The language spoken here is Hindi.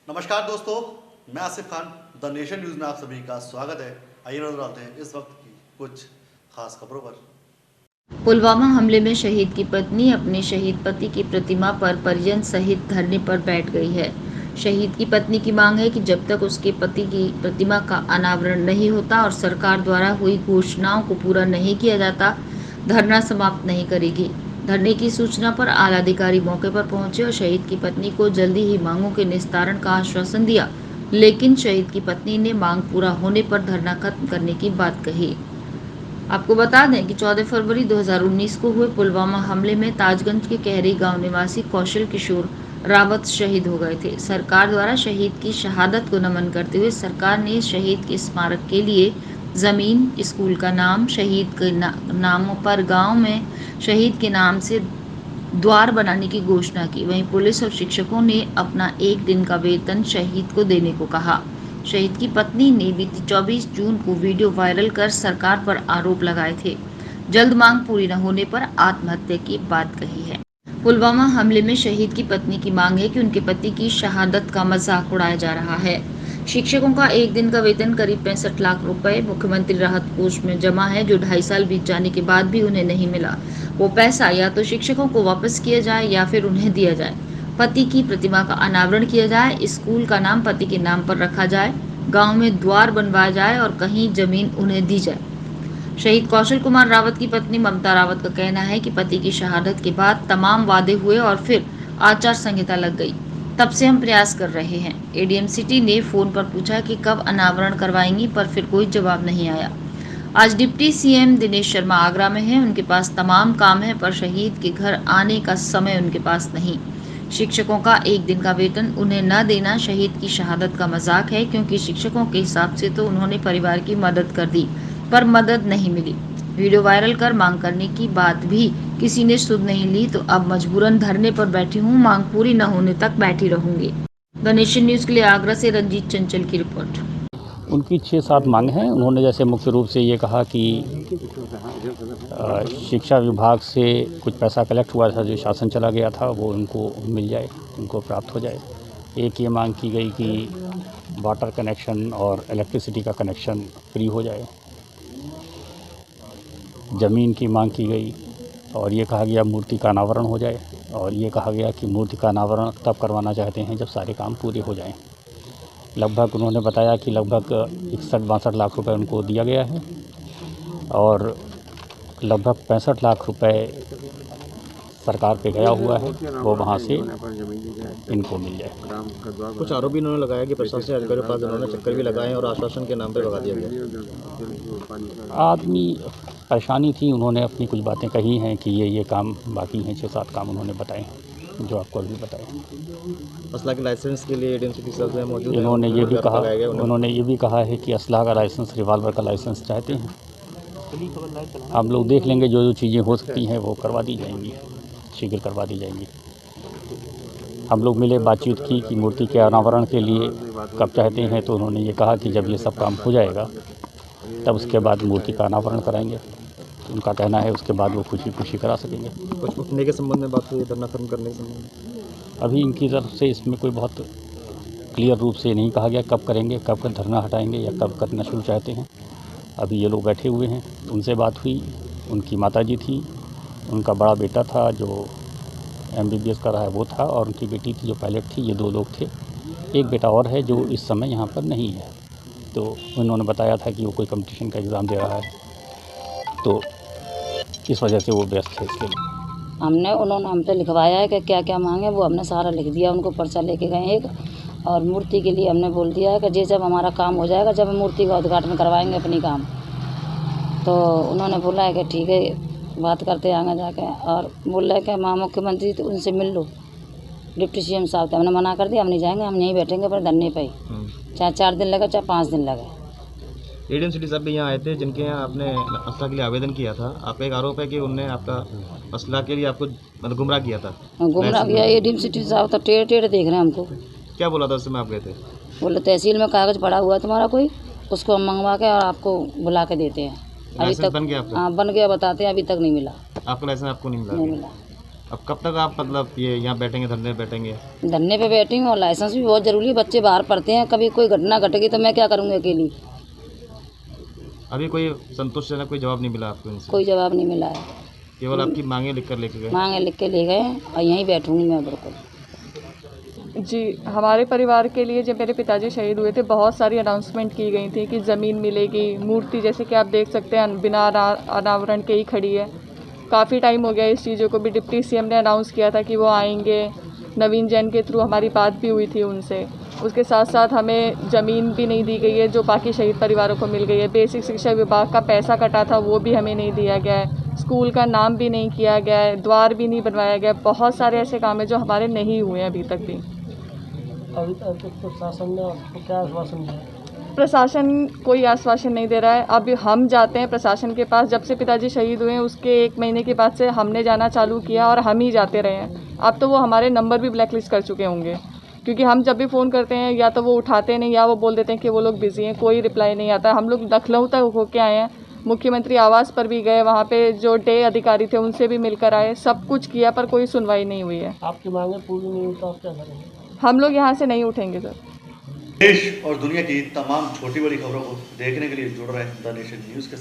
नमस्कार दोस्तों, मैं Asif Khan the nation news में आप सभी का स्वागत है। आइए नजर डालते हैं इस वक्त की कुछ खास खबरों पर। पुलवामा हमले में शहीद की पत्नी अपने शहीद पति की प्रतिमा पर परिजन सहित धरने पर बैठ गई है। शहीद की पत्नी की मांग है कि जब तक उसके पति की प्रतिमा का अनावरण नहीं होता और सरकार द्वारा हुई घोषणाओं को पूरा नहीं किया जाता, धरना समाप्त नहीं करेगी। धरने की सूचना पर आला अधिकारी मौके पर पहुंचे और शहीद की पत्नी को जल्दी ही मांगों के निस्तारण का आश्वासन दिया, लेकिन शहीद की पत्नी ने मांग पूरा होने पर धरना खत्म करने की बात कही। आपको बता दें कि 14 फरवरी 2019 को हुए पुलवामा हमले में ताजगंज के कहरी गांव निवासी कौशल किशोर रावत शहीद हो गए थे। सरकार द्वारा शहीद की शहादत को नमन करते हुए सरकार ने शहीद के स्मारक के लिए जमीन, स्कूल का नाम, शहीद के नामों पर गांव में शहीद के नाम से द्वार बनाने की घोषणा की। वहीं पुलिस और शिक्षकों ने अपना एक दिन का वेतन शहीद को देने को कहा। शहीद की पत्नी ने बीती 24 जून को वीडियो वायरल कर सरकार पर आरोप लगाए थे। जल्द मांग पूरी न होने पर आत्महत्या की बात कही है। पुलवामा हमले में शहीद की पत्नी की मांग है कि उनके पति की शहादत का मजाक उड़ाया जा रहा है। शिक्षकों का एक दिन का वेतन करीब 65 लाख रुपए मुख्यमंत्री राहत कोष में जमा है, जो 2.5 साल बीत जाने के बाद भी उन्हें नहीं मिला। वो पैसा या तो शिक्षकों को वापस किया जाए या फिर उन्हें दिया जाए। पति की प्रतिमा का अनावरण किया जाए, स्कूल का नाम पति के नाम पर रखा जाए, गांव में द्वार बनवाया जाए और कहीं जमीन उन्हें दी जाए। शहीद कौशल कुमार रावत की पत्नी ममता रावत का कहना है कि पति की शहादत के बाद तमाम वादे हुए और फिर आचार संहिता लग गई। तब से हम प्रयास कर रहे हैं। एडीएम सिटी ने फोन पर पूछा कि कब अनावरण करवाएंगी, पर फिर कोई जवाब नहीं आया। आज डिप्टी सीएम दिनेश शर्मा आगरा में हैं। उनके पास तमाम काम है, पर शहीद के घर आने का समय उनके पास नहीं। शिक्षकों का एक दिन का वेतन उन्हें न देना शहीद की शहादत का मजाक है, क्योंकि शिक्षकों के हिसाब से तो उन्होंने परिवार की मदद कर दी, पर मदद नहीं मिली। वीडियो वायरल कर मांग करने की बात भी किसी ने सुध नहीं ली, तो अब मजबूरन धरने पर बैठी हूँ। मांग पूरी न होने तक बैठी रहूंगी। द नेशन न्यूज के लिए आगरा से रंजीत चंचल की रिपोर्ट। उनकी 6-7 मांग हैं। उन्होंने जैसे मुख्य रूप से ये कहा कि शिक्षा विभाग से कुछ पैसा कलेक्ट हुआ था, जो शासन चला गया था, वो उनको मिल जाए, उनको प्राप्त हो जाए। एक ये मांग की गई कि वाटर कनेक्शन और इलेक्ट्रिसिटी का कनेक्शन फ्री हो जाए। ज़मीन की मांग की गई और ये कहा गया मूर्ति का अनावरण हो जाए, और ये कहा गया कि मूर्ति का अनावरण तब करवाना चाहते हैं जब सारे काम पूरे हो जाएं। लगभग उन्होंने बताया कि लगभग 61-62 लाख रुपए उनको दिया गया है और लगभग 65 लाख रुपए सरकार पे गया हुआ है, वो वहाँ से इनको मिल जाए। कुछ आरोप भी इन्होंने लगाया कि प्रशासनिक अधिकारियों के पास इन्होंने चक्कर भी लगाए और आश्वासन के नाम पर भगा दिया गया। आदमी परेशानी थी, उन्होंने अपनी कुछ बातें कही हैं कि ये काम बाकी हैं, 6-7 काम उन्होंने बताए, जो आपको अभी बताए। असला के लाइसेंस के लिए एडीएम सिटी सब मौजूद है। उन्होंने ये भी कहा है कि असला का लाइसेंस, रिवाल्वर का लाइसेंस चाहते हैं। हम लोग देख लेंगे, जो जो चीज़ें हो सकती हैं वो करवा दी जाएंगी, शीघ्र करवा दी जाएंगी। हम लोग मिले, बातचीत की कि मूर्ति के अनावरण के लिए कब चाहते हैं, तो उन्होंने ये कहा कि जब ये सब काम हो जाएगा तब उसके बाद मूर्ति का अनावरण कराएंगे। उनका कहना है उसके बाद वो खुशी करा सकेंगे। कुछ उठने के संबंध में बात हुई, धरना खत्म करने के संबंध में अभी इनकी तरफ से इसमें कोई बहुत क्लियर रूप से नहीं कहा गया कब करेंगे, कब धरना हटाएंगे या कब करना शुरू चाहते हैं। अभी ये लोग बैठे हुए हैं, उनसे बात हुई। उनकी माताजी थी, उनका बड़ा बेटा था जो MBBS कर रहा है वो था, और उनकी बेटी थी जो पायलट थी। ये 2 लोग थे। एक बेटा और है जो इस समय यहाँ पर नहीं है। तो उन्होंने बताया था कि वो कोई कंपटीशन का एग्ज़ाम दे रहा है, तो इस वजह से वो व्यस्त है इसके लिए। उन्होंने हमसे लिखवाया है कि क्या क्या मांगे, वो हमने सारा लिख दिया। उनको पर्चा लेके गए एक, और मूर्ति के लिए हमने बोल दिया है कि जब हमारा काम हो जाएगा, जब हम मूर्ति का उद्घाटन करवाएंगे अपनी काम। तो उन्होंने बोला है कि ठीक है, बात करते आगे जाके, और बोल रहे कि माँ मुख्यमंत्री तो उनसे मिल लो, डिप्टी सीएम साहब। तो हमने मना कर दिया, हम नहीं जाएंगे, हम यहीं बैठेंगे अपने धरने पे, चाहे 4 दिन लगे चाहे 5 दिन लगे। एडीएम सिटी साहब भी यहाँ आए थे, जिनके यहाँ आपने असला के लिए आवेदन किया था। आपका एक आरोप है कि उनने आपका असला के लिए आपको मतलब गुमराह किया था। गुमराह किया एडीएम सिटी साहब, तो टेढ़े टेढ़े देख रहे हैं हमको। क्या बोला था उस समय आप गए थे? बोले तहसील में कागज़ पड़ा हुआ है तुम्हारा कोई, उसको हम मंगवा के और आपको बुला के देते हैं। अभी तक बन गया आपका? हाँ बन गया, बताते हैं, अभी तक नहीं मिला। आपका लाइसेंस आपको नहीं मिला? नहीं मिला। अब कब तक आप मतलब ये यहाँ बैठेंगे, धरने पे बैठेंगे? धरने पे बैठी हूँ और लाइसेंस भी बहुत ज़रूरी है, बच्चे बाहर पढ़ते हैं, कभी कोई घटना घटेगी तो मैं क्या करूँगी अकेली। अभी कोई संतोषजनक कोई जवाब नहीं मिला आपको इनसे? कोई जवाब नहीं मिला है। केवल आपकी मांगे लिख कर लेके गए? मांगे लिख के ले गए और यहीं बैठूँगी मैं बिल्कुल। जी, हमारे परिवार के लिए जब मेरे पिताजी शहीद हुए थे बहुत सारी अनाउंसमेंट की गई थी कि ज़मीन मिलेगी, मूर्ति जैसे कि आप देख सकते हैं बिना अनावरण के ही खड़ी है। काफ़ी टाइम हो गया इस चीज़ों को भी। डिप्टी सीएम ने अनाउंस किया था कि वो आएंगे, नवीन जैन के थ्रू हमारी बात भी हुई थी उनसे। उसके साथ साथ हमें ज़मीन भी नहीं दी गई है जो बाकी शहीद परिवारों को मिल गई है। बेसिक शिक्षा विभाग का पैसा कटा था वो भी हमें नहीं दिया गया है। स्कूल का नाम भी नहीं किया गया है, द्वार भी नहीं बनवाया गया। बहुत सारे ऐसे काम हैं जो हमारे नहीं हुए हैं अभी तक भी। अभी तक प्रशासन ने आपको क्या आश्वासन दिया? प्रशासन कोई आश्वासन नहीं दे रहा है। अब हम जाते हैं प्रशासन के पास, जब से पिताजी शहीद हुए हैं उसके 1 महीने के बाद से हमने जाना चालू किया और हम ही जाते रहे हैं। अब तो वो हमारे नंबर भी ब्लैकलिस्ट कर चुके होंगे, क्योंकि हम जब भी फ़ोन करते हैं या तो वो उठाते नहीं या वो बोल देते हैं कि वो लोग बिज़ी हैं, कोई रिप्लाई नहीं आता। हम लोग लखनऊ तक होके आए हैं, मुख्यमंत्री आवास पर भी गए, वहाँ पे जो डे अधिकारी थे उनसे भी मिलकर आए, सब कुछ किया पर कोई सुनवाई नहीं हुई है। आपकी मांगे पूरी नहीं हुई तो आप क्या करेंगे? हम लोग यहाँ से नहीं उठेंगे सर। देश और दुनिया की तमाम छोटी बड़ी खबरों को देखने के लिए जुड़ रहे हैं द नेशन न्यूज़ के साथ।